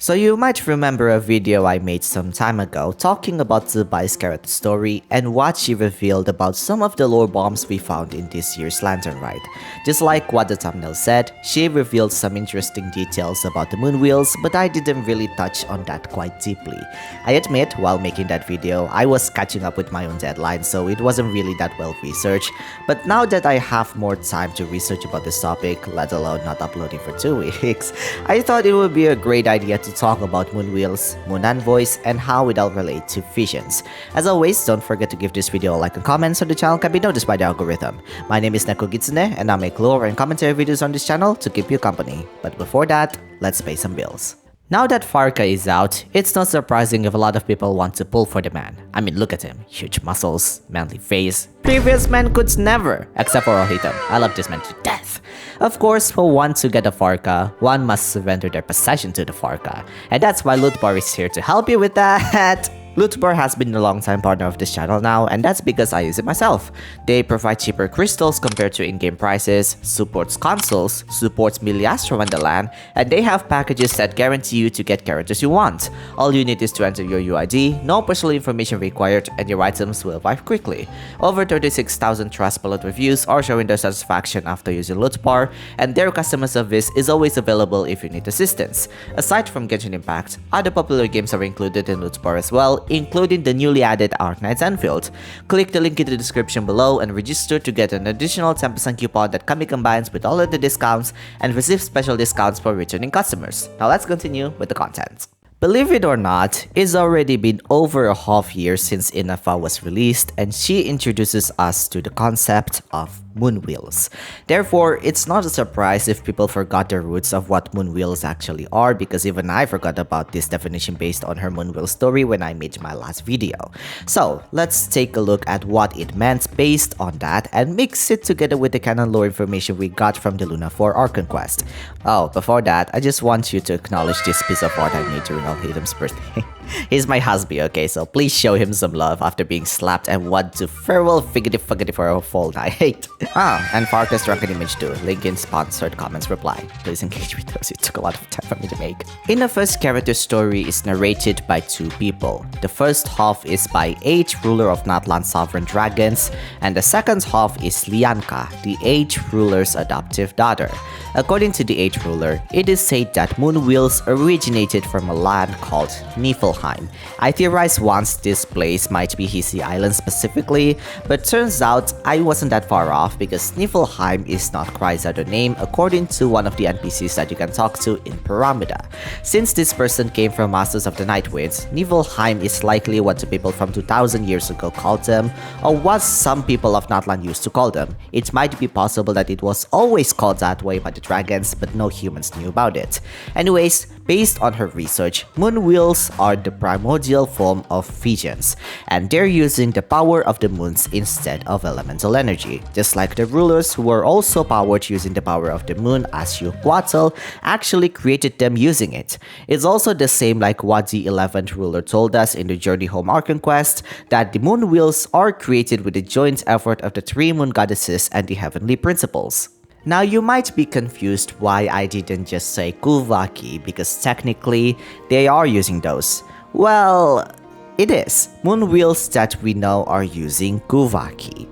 So you might remember a video I made some time ago talking about Zibai's character story and what she revealed about some of the lore bombs we found in this year's Lantern Ride. Just like what the thumbnail said, she revealed some interesting details about the moon wheels, but I didn't really touch on that quite deeply. I admit, while making that video, I was catching up with my own deadline, so it wasn't really that well researched, but now that I have more time to research about this topic, let alone not uploading for 2 weeks, I thought it would be a great idea to talk about moon wheels, moon envoys, and how it all relates to visions. As always, don't forget to give this video a like and comment so the channel can be noticed by the algorithm. My name is Neko Gitsune, and I make lore and commentary videos on this channel to keep you company. But before that, let's pay some bills. Now that Varka is out, it's not surprising if a lot of people want to pull for the man. I mean, look at him. Huge muscles, manly face. Previous men could never, except for Rohitam. I love this man to death. Of course, for one to get a Varka, one must surrender their possession to the Varka. And that's why Lootbar is here to help you with that. Lootbar has been a long-time partner of this channel now, and that's because I use it myself. They provide cheaper crystals compared to in-game prices, supports consoles, supports Miliastro and the LAN, and they have packages that guarantee you to get characters you want. All you need is to enter your UID, no personal information required, and your items will arrive quickly. Over 36,000 Trustpilot reviews are showing their satisfaction after using Lootbar, and their customer service is always available if you need assistance. Aside from Genshin Impact, other popular games are included in Lootbar as well, including the newly added Arknights Enfield. Click the link in the description below and register to get an additional 10% coupon that can be combined with all of the discounts and receive special discounts for returning customers. Now let's continue with the content. Believe it or not, it's already been over a half year since Inafa was released, and she introduces us to the concept of moon wheels. Therefore, it's not a surprise if people forgot the roots of what moon wheels actually are, because even I forgot about this definition based on her moon wheel story when I made my last video. So let's take a look at what it meant based on that and mix it together with the canon lore information we got from the Luna 4 Archon quest. Oh, before that, I just want you to acknowledge this piece of art I made during Alhaidam's birthday. He's my husband, okay, so please show him some love after being slapped and want to farewell figgity for a full night. And Varka's drunken image too. Link in sponsored comments reply. Please engage with those, it took a lot of time for me to make. Inafa's character story is narrated by two people. The first half is by H, ruler of Natlan Sovereign Dragons, and the second half is Lianka, the H ruler's adoptive daughter. According to the H ruler, it is said that moon wheels originated from a land called Niflheim. I theorized once this place might be Hissi Island specifically, but turns out I wasn't that far off because Niflheim is not Cry's other name according to one of the NPCs that you can talk to in Pyramida. Since this person came from Masters of the Night Winds, Niflheim is likely what the people from 2000 years ago called them, or what some people of Natlan used to call them. It might be possible that it was always called that way by the dragons, but no humans knew about it. Anyways, based on her research, moon wheels are the primordial form of visions, and they're using the power of the moons instead of elemental energy. Just like the rulers who were also powered using the power of the moon as Yuquatl actually created them using it. It's also the same like what the 11th ruler told us in the Journey Home Archon quest, that the moon wheels are created with the joint effort of the three moon goddesses and the heavenly principles. Now you might be confused why I didn't just say Kuuvahki, because technically they are using those. Well, it is. Moon wheels that we know are using Kuuvahki.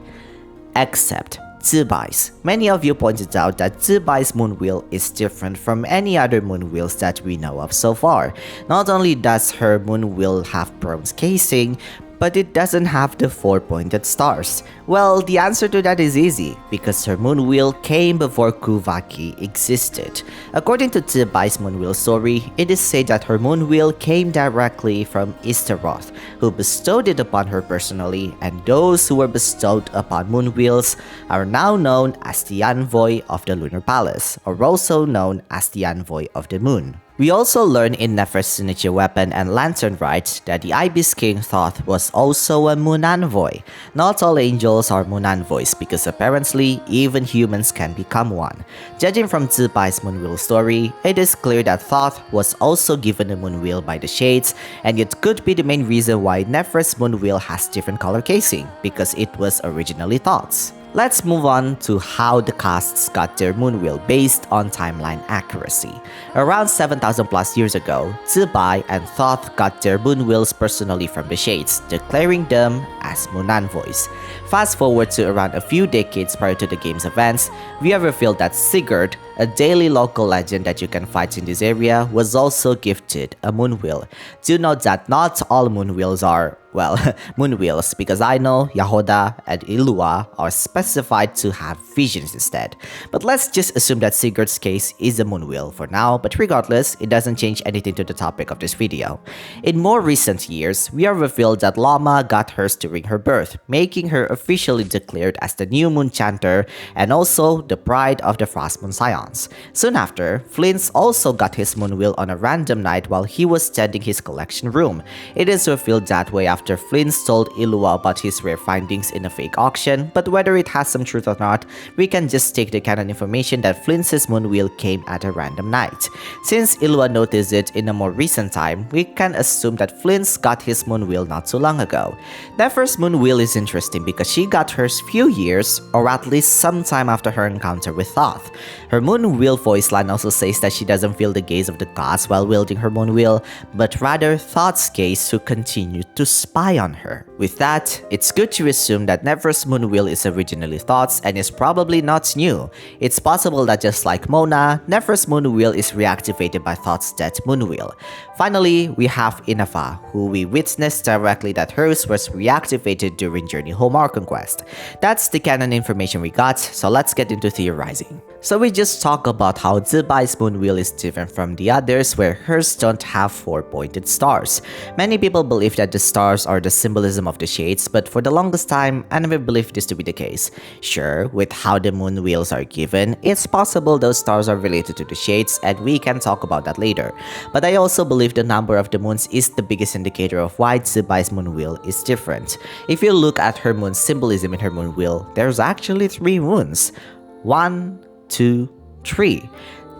Except Zibai's. Many of you pointed out that Zibai's moon wheel is different from any other moon wheels that we know of so far. Not only does her moon wheel have bronze casing, but it doesn't have the 4-pointed stars. Well, the answer to that is easy, because her moon wheel came before Kuuvahki existed. According to Zibai's moon wheel story, it is said that her moon wheel came directly from Istaroth, who bestowed it upon her personally, and those who were bestowed upon moon wheels are now known as the Envoy of the Lunar Palace, or also known as the Envoy of the Moon. We also learn in Nefer's signature weapon and lantern rite that the Ibis King Thoth was also a moon envoy. Not all angels are moon envoys, because apparently even humans can become one. Judging from Zibai's moon wheel story, it is clear that Thoth was also given a moon wheel by the Shades, and it could be the main reason why Nefer's moon wheel has different color casing, because it was originally Thoth's. Let's move on to how the casts got their moon wheel based on timeline accuracy. Around 7,000 plus years ago, Zibai and Thoth got their moon wheels personally from the Shades, declaring them as moon envoys. Fast forward to around a few decades prior to the game's events, we are revealed that Sigurd, a daily local legend that you can fight in this area, was also gifted a moon wheel. Do note that not all moon wheels are, well, moon wheels, because I know Yahoda and Ilua are specified to have visions instead. But let's just assume that Sigurd's case is a moon wheel for now, but regardless, it doesn't change anything to the topic of this video. In more recent years, we are revealed that Lama got hers during her birth, making her officially declared as the new moon chanter and also the pride of the Frost Moon Scions. Soon after, Flint's also got his moon wheel on a random night while he was tending his collection room. It is revealed that way after Flint's told Ilua about his rare findings in a fake auction, but whether it has some truth or not, we can just take the canon information that Flint's moon wheel came at a random night. Since Ilua noticed it in a more recent time, we can assume that Flint's got his moon wheel not too long ago. Nefer's moon wheel is interesting because she got hers few years, or at least sometime after her encounter with Thoth. Her moon wheel voice line also says that she doesn't feel the gaze of the gods while wielding her moon wheel, but rather Thoth's gaze who continued to spy on her. With that, it's good to assume that Nefer's moon wheel is originally Thoth's and is probably not new. It's possible that just like Mona, Nefer's moon wheel is reactivated by Thoth's dead moon wheel. Finally, we have Inafa, who we witnessed directly that hers was reactivated during Journey Home Arc Conquest. That's the canon information we got, so let's get into theorizing. So we just talked about how Zibai's moon wheel is different from the others where hers don't have 4 pointed stars. Many people believe that the stars are the symbolism of the shades, but for the longest time, I never believed this to be the case. Sure, with how the moon wheels are given, it's possible those stars are related to the shades and we can talk about that later. But I also believe the number of the moons is the biggest indicator of why Zibai's moon wheel is different. If you look at her moon's symbolism in her moon wheel, there's actually 3 moons. 1, 2, 3.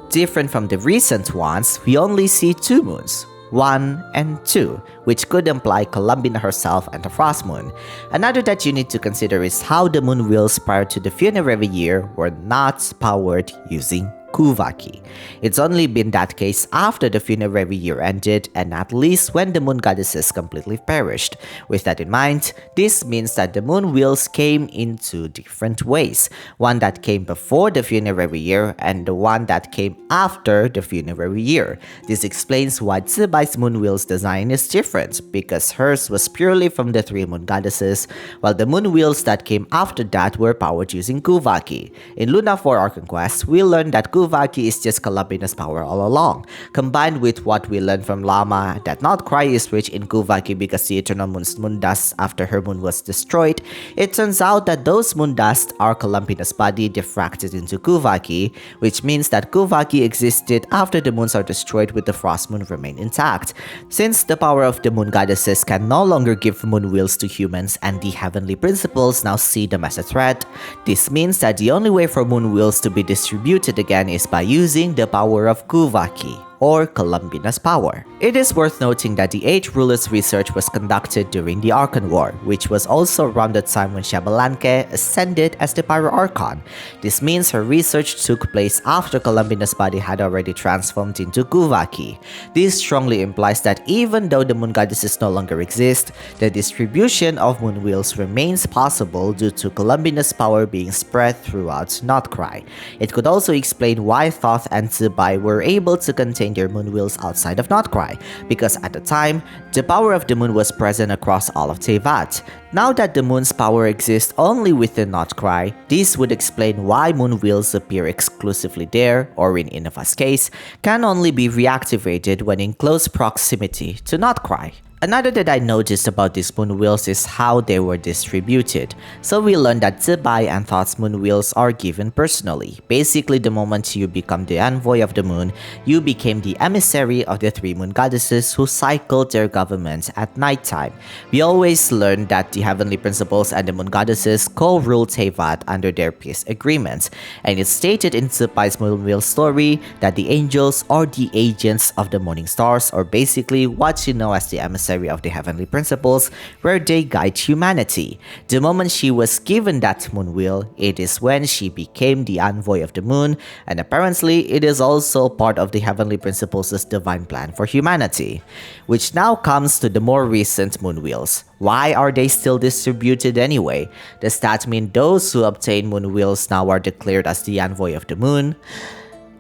Different from the recent ones, we only see 2 moons, 1 and 2, which could imply Columbina herself and the Frost Moon. Another that you need to consider is how the moon wheels prior to the funerary year were not powered using Kuuvahki. It's only been that case after the funerary year ended and at least when the moon goddesses completely perished. With that in mind, this means that the moon wheels came in 2 different ways. One that came before the funerary year and the one that came after the funerary year. This explains why Zibai's moon wheel's design is different, because hers was purely from the 3 moon goddesses, while the moon wheels that came after that were powered using Kuuvahki. In Luna 4 Arc Conquest, we learned that Kuuvahki is just Columbina's power all along. Combined with what we learned from Lama, that Not Cry is rich in Kuuvahki because the Eternal Moon's moon dust after her moon was destroyed, it turns out that those moon dust are Columbina's body diffracted into Kuuvahki, which means that Kuuvahki existed after the moons are destroyed with the Frost Moon remain intact. Since the power of the moon goddesses can no longer give moon wheels to humans and the heavenly principles now see them as a threat, this means that the only way for moon wheels to be distributed again is by using the power of Kuuvahki, or Columbina's power. It is worth noting that the 8 Rulers research was conducted during the Archon War, which was also around the time when Xbalanque ascended as the Pyro Archon. This means her research took place after Columbina's body had already transformed into Kuuvahki. This strongly implies that even though the moon goddesses no longer exist, the distribution of moon wheels remains possible due to Columbina's power being spread throughout Not Cry. It could also explain why Thoth and Zibai were able to contain their moon wheels outside of Not Cry, because at the time, the power of the moon was present across all of Teyvat. Now that the moon's power exists only within Not Cry, this would explain why moon wheels appear exclusively there, or in Inafa's case, can only be reactivated when in close proximity to Not Cry. Another that I noticed about these moon wheels is how they were distributed. So we learned that Zibai and Thoth's moon wheels are given personally. Basically, the moment you become the envoy of the moon, you became the emissary of the 3 moon goddesses who cycled their governments at nighttime. We always learned that the heavenly principles and the moon goddesses co-rule Teyvat under their peace agreements, and it's stated in Zibai's moon wheel story that the angels are the agents of the morning stars, or basically what you know as the emissaries emissary of the heavenly principles where they guide humanity. The moment she was given that moon wheel, it is when she became the envoy of the moon, and apparently it is also part of the heavenly principles' divine plan for humanity. Which now comes to the more recent moon wheels. Why are they still distributed anyway? Does that mean those who obtain moon wheels now are declared as the envoy of the moon?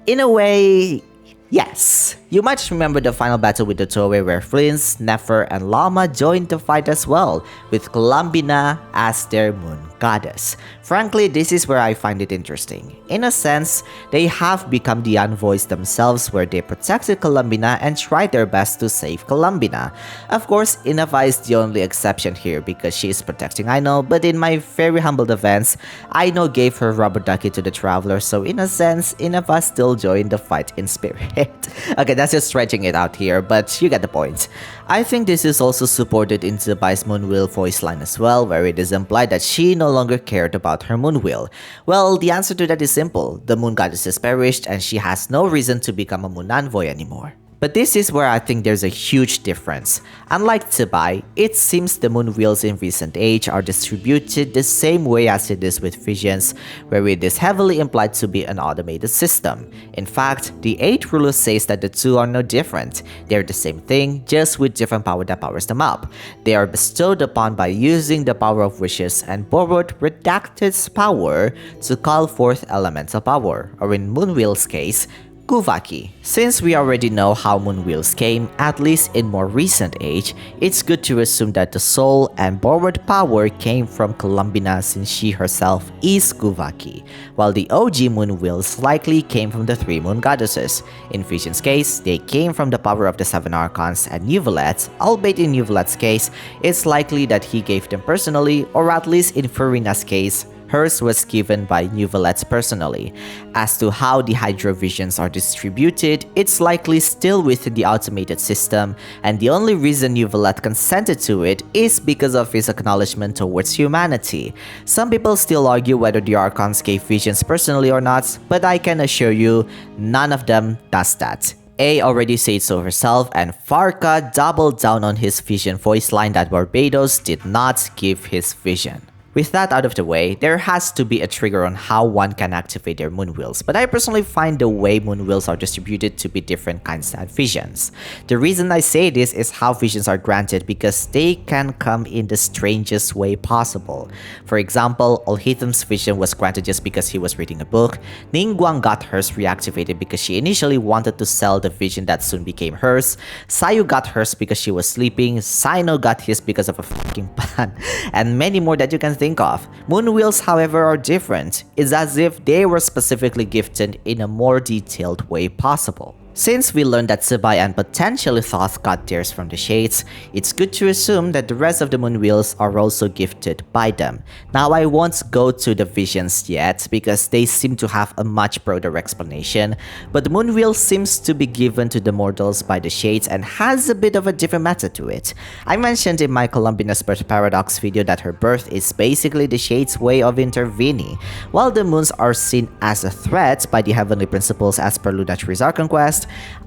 In a way, yes. You might remember the final battle with the Toei where Flins, Nefer, and Llama joined the fight as well, with Columbina as their moon goddess. Frankly, this is where I find it interesting. In a sense, they have become the envoys themselves where they protected Columbina and tried their best to save Columbina. Of course, Inaba is the only exception here because she is protecting Aino, but in my very humble defense, Aino gave her rubber ducky to the Traveler, so in a sense, Inaba still joined the fight in spirit. Okay, that's just stretching it out here, but you get the point. I think this is also supported in Zibai's moon wheel voice line as well, where it is implied that she no longer cared about her moon wheel. Well, the answer to that is simple. The moon goddess has perished and she has no reason to become a moon envoy anymore. But this is where I think there's a huge difference. Unlike Zibai, it seems the moon wheels in recent age are distributed the same way as it is with Visions, where it is heavily implied to be an automated system. In fact, the 8 rulers says that the two are no different. They're the same thing, just with different power that powers them up. They are bestowed upon by using the power of wishes and borrowed Redacted's power to call forth elemental power, or in Moonwheel's case, Kuuvahki. Since we already know how moon wheels came, at least in more recent age, it's good to assume that the soul and borrowed power came from Columbina since she herself is Kuuvahki, while the OG moon wheels likely came from the 3 moon goddesses. In Vision's case, they came from the power of the 7 archons and Neuvillette, albeit in Neuvillette's case, it's likely that he gave them personally, or at least in Furina's case, hers was given by Neuvillette personally. As to how the Hydro Visions are distributed, it's likely still within the automated system, and the only reason Neuvillette consented to it is because of his acknowledgement towards humanity. Some people still argue whether the Archons gave Visions personally or not, but I can assure you, none of them does that. A already said so herself, and Varka doubled down on his Vision voice line that Barbados did not give his Vision. With that out of the way, there has to be a trigger on how one can activate their moon wheels, but I personally find the way moon wheels are distributed to be different kinds of visions. The reason I say this is how visions are granted because they can come in the strangest way possible. For example, Olhitham's vision was granted just because he was reading a book, Ningguang got hers reactivated because she initially wanted to sell the vision that soon became hers, Sayu got hers because she was sleeping, Sino got his because of a fucking plan, and many more that you can think of. Moon wheels, however, are different. It's as if they were specifically gifted in a more detailed way possible. Since we learned that Zibai and potentially Thoth got theirs from the Shades, it's good to assume that the rest of the moon wheels are also gifted by them. Now I won't go to the visions yet because they seem to have a much broader explanation, but the moon wheel seems to be given to the mortals by the Shades and has a bit of a different method to it. I mentioned in my COLUMBINA'S birth paradox video that her birth is basically the Shades' way of intervening. While the moons are seen as a threat by the heavenly principles as per Lunachari's Archon,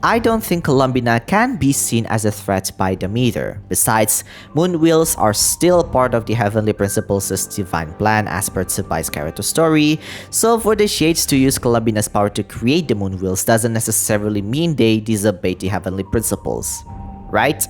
I don't think Columbina can be seen as a threat by them either. Besides, moon wheels are still part of the heavenly principles' divine plan as per Zibai's character story, so for the Shades to use Columbina's power to create the moon wheels doesn't necessarily mean they disobey the heavenly principles. Right?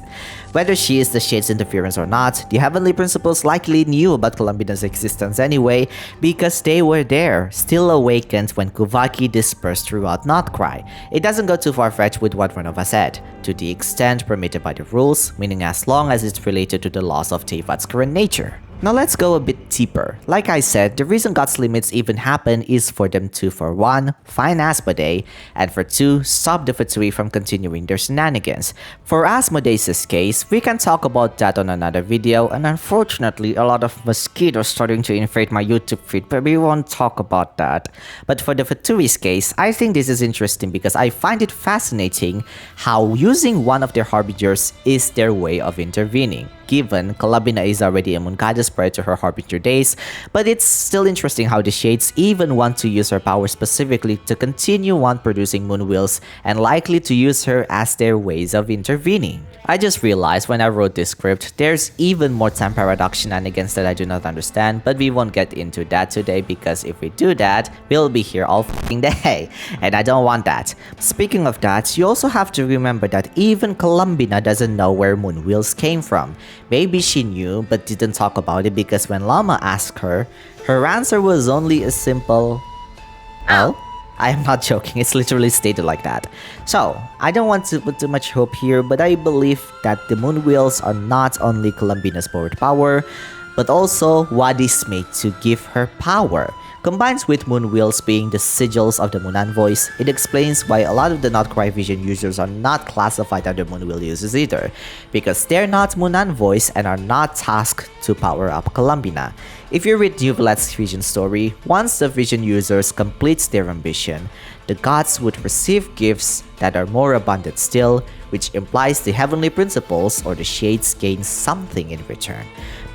Whether she is the Shade's interference or not, the heavenly principles likely knew about Columbina's existence anyway because they were there, still awakened when Kuuvahki dispersed throughout Notcry. It doesn't go too far-fetched with what Renova said, to the extent permitted by the rules, meaning as long as it's related to the laws of Teyvat's current nature. Now let's go a bit deeper. Like I said, the reason God's limits even happen is for them to, for 1, find Asmodee, and for 2, stop the Fatui from continuing their shenanigans. For Asmodee's case, we can talk about that on another video, and unfortunately a lot of mosquitoes starting to infect my YouTube feed, but we won't talk about that. But for the Fatui's case, I think this is interesting because I find it fascinating how using one of their harbingers is their way of intervening. Given Columbina is already a moon goddess prior to her harbinger days, but it's still interesting how the Shades even want to use her power specifically to continue on producing moon wheels and likely to use her as their ways of intervening. I just realized when I wrote this script, there's even more time paradox shenanigans that I do not understand, but we won't get into that today because if we do that, we'll be here all f***ing day, and I don't want that. Speaking of that, you also have to remember that even Columbina doesn't know where moon wheels came from. Maybe she knew but didn't talk about it because when Llama asked her, her answer was only a simple, "Oh?" I am not joking, it's literally stated like that. So, I don't want to put too much hope here, but I believe that the moon wheels are not only Columbina's borrowed power, but also what is made to give her power. Combined with moon wheels being the sigils of the moon envoys, it explains why a lot of the not Cry Vision users are not classified under moon wheel users either, because they're not moon envoys and are not tasked to power up Columbina. If you read Neuville's Vision story, once the Vision users complete their ambition, the gods would receive gifts that are more abundant still, which implies the heavenly principles or the shades gain something in return.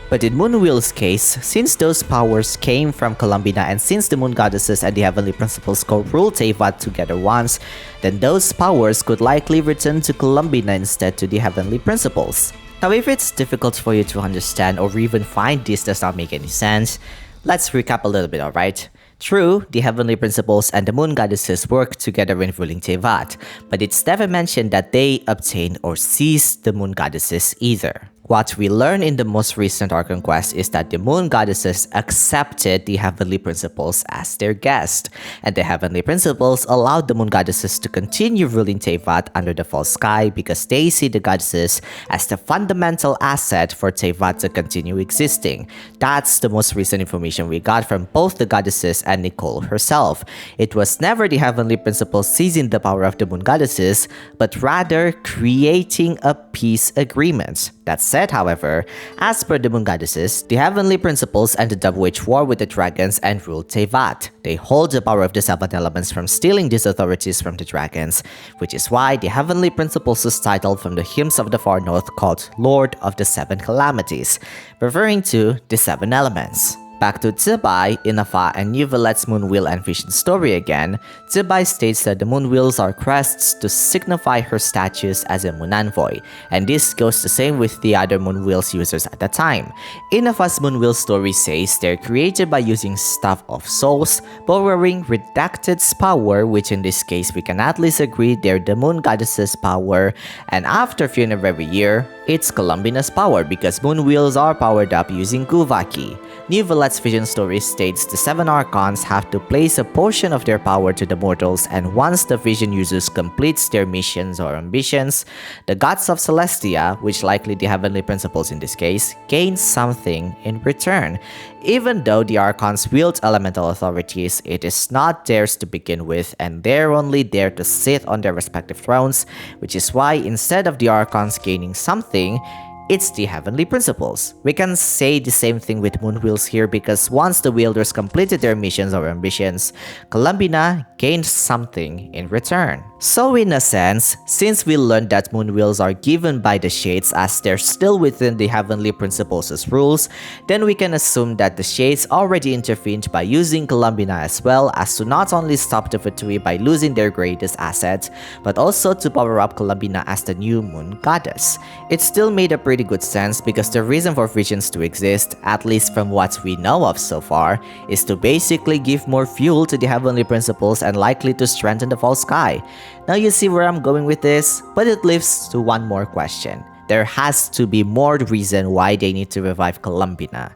But in Moonwheel's case, since those powers came from Columbina and since the moon goddesses and the heavenly principles co-rule Teyvat together once, then those powers could likely return to Columbina instead to the heavenly principles. Now if it's difficult for you to understand or even find this does not make any sense, let's recap a little bit, alright? True, the heavenly principles and the moon goddesses work together in ruling Teyvat, but it's never mentioned that they obtained or seized the moon goddesses either. What we learn in the most recent Archon quest is that the moon goddesses accepted the heavenly principles as their guest, and the heavenly principles allowed the moon goddesses to continue ruling Teyvat under the false sky because they see the goddesses as the fundamental asset for Teyvat to continue existing. That's the most recent information we got from both the goddesses and Nicole herself. It was never the heavenly principles seizing the power of the moon goddesses, but rather creating a peace agreement. That said, however, as per the moon goddesses, the heavenly principles ended up wage war with the dragons and ruled Teyvat. They hold the power of the 7 elements from stealing these authorities from the dragons, which is why the heavenly principles is titled from the hymns of the far north called Lord of the 7 Calamities, referring to the 7 elements. Back to Zibai, Inafa, and Neuville's moon wheel and vision story again, Zibai states that the moon wheels are crests to signify her status as a moon envoy, and this goes the same with the other moon wheels users at the time. Inafa's moon wheel story says they're created by using Staff of Souls, borrowing Redacted's power, which in this case we can at least agree they're the moon goddess's power, and after funerary year, it's Columbina's power because moon wheels are powered up using Kuuvahki. Neuville's vision story states the 7 Archons have to place a portion of their power to the mortals, and once the vision users completes their missions or ambitions, the gods of Celestia, which likely the heavenly principles in this case, gain something in return. Even though the Archons wield elemental authorities, it is not theirs to begin with, and they're only there to sit on their respective thrones, which is why instead of the Archons gaining something, it's the heavenly principles. We can say the same thing with moon wheels here because once the wielders completed their missions or ambitions, Columbina gained something in return. So in a sense, since we learned that moon wheels are given by the shades as they're still within the heavenly principles' rules, then we can assume that the shades already intervened by using Columbina as well as to not only stop the Fatui by losing their greatest asset, but also to power up Columbina as the new moon goddess. It still made a pretty good sense because the reason for visions to exist, at least from what we know of so far, is to basically give more fuel to the heavenly principles and likely to strengthen the false sky. Now you see where I'm going with this, but it leaves to one more question. There has to be more reason why they need to revive Columbina,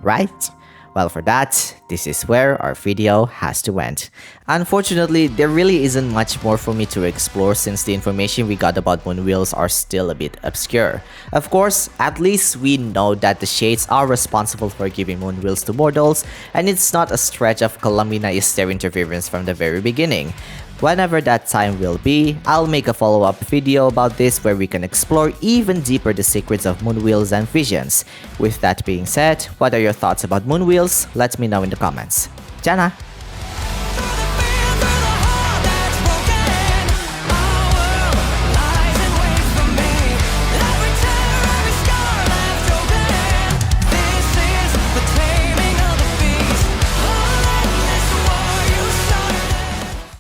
right? Well, for that, this is where our video has to end. Unfortunately, there really isn't much more for me to explore since the information we got about moon wheels are still a bit obscure. Of course, at least we know that the shades are responsible for giving moon wheels to mortals, and it's not a stretch of Columbina is their interference from the very beginning. Whenever that time will be, I'll make a follow-up video about this where we can explore even deeper the secrets of moon wheels and visions. With that being said, what are your thoughts about moon wheels? Let me know in the comments. Jana!